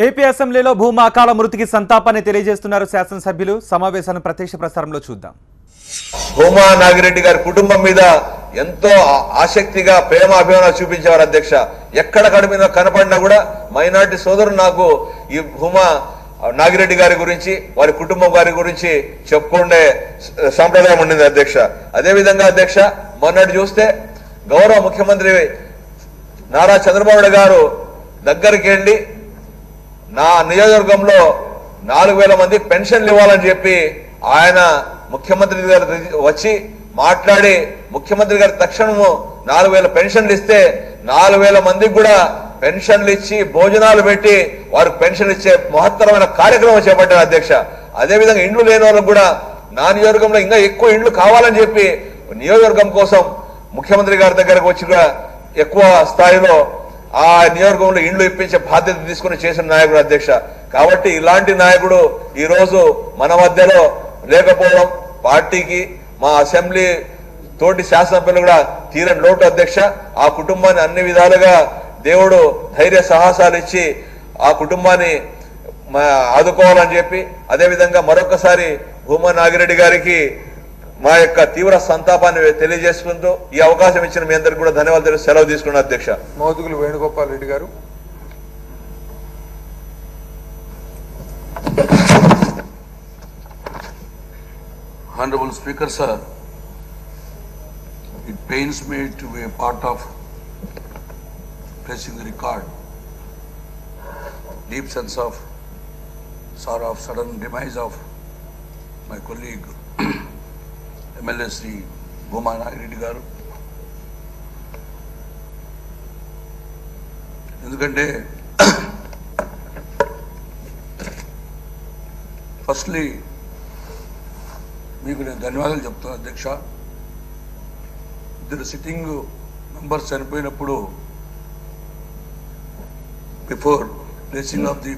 AP అసెంబ్లీలో భూమా అకాల మృతికి సంతాపాన్ని తెలియజేస్తున్నారు శాసనసభ్యులు. సమావేశాన్ని ప్రత్యక్ష ప్రసారంలో చూద్దాం. భూమా నాగిరెడ్డి గారి కుటుంబం మీద ఎంతో ఆసక్తిగా ప్రేమ అభిమానాలు చూపించేవారు అధ్యక్ష. ఎక్కడ కడిమిన కనపడినా కూడా మైనార్టీ సోదరులు నాకు ఈ భూమా నాగిరెడ్డి గారి గురించి వారి కుటుంబం గారి గురించి చెప్పుకునే సంప్రదాయం ఉండింది అధ్యక్ష. అదేవిధంగా అధ్యక్ష మొన్నటి చూస్తే గౌరవ ముఖ్యమంత్రి నారా చంద్రబాబు నాయుడు గారు దగ్గరికి వెళ్ళి నా నియోజకవర్గంలో 4000 మందికి పెన్షన్లు ఇవ్వాలని చెప్పి ఆయన ముఖ్యమంత్రి గారు వచ్చి మాట్లాడి ముఖ్యమంత్రి గారి తక్షణము 4000 పెన్షన్లు ఇస్తే 4000 మందికి కూడా పెన్షన్లు ఇచ్చి భోజనాలు పెట్టి వారికి పెన్షన్ ఇచ్చే మహత్తరమైన కార్యక్రమం చేపట్టారు అధ్యక్ష. అదేవిధంగా ఇండ్లు లేని వాళ్ళకు కూడా నా నియోజకవర్గంలో ఇంకా ఎక్కువ ఇండ్లు కావాలని చెప్పి నియోజకవర్గం కోసం ముఖ్యమంత్రి గారి దగ్గరకు వచ్చి కూడా ఎక్కువ స్థాయిలో ఆ నియోజకవర్గంలో ఇండ్లు ఇప్పించే బాధ్యత తీసుకుని చేసిన నాయకుడు అధ్యక్ష. కాబట్టి ఇలాంటి నాయకుడు ఈ రోజు మన మధ్యలో లేకపోవడం పార్టీకి మా అసెంబ్లీ తోటి శాసనసభ్యులు కూడా తీరని లోటు అధ్యక్ష. ఆ కుటుంబాన్ని అన్ని విధాలుగా దేవుడు ధైర్య సాహసాలు ఇచ్చి ఆ కుటుంబాన్ని ఆదుకోవాలని చెప్పి అదేవిధంగా మరొకసారి భూమా నాగిరెడ్డి గారికి మా యొక్క తీవ్ర సంతాపాన్ని తెలియజేసుకుంటూ ఈ అవకాశం ఇచ్చిన మీ అందరికీ కూడా ధన్యవాదాలు సెలవు తీసుకున్న అధ్యక్ష. మోదుగులు వేణుగోపాల్ రెడ్డి గారు. Honorable Speaker, sir, it pains me to be a part of placing the record. Deep sense of sorrow of sudden demise of my colleague MLA Sri Bhuma Nagireddy garu. ఎందుకంటే ఫస్ట్లీ మీకు నేను ధన్యవాదాలు చెప్తాను అధ్యక్ష. ఇద్దరు సిట్టింగ్ మెంబర్స్ చనిపోయినప్పుడు before placing of the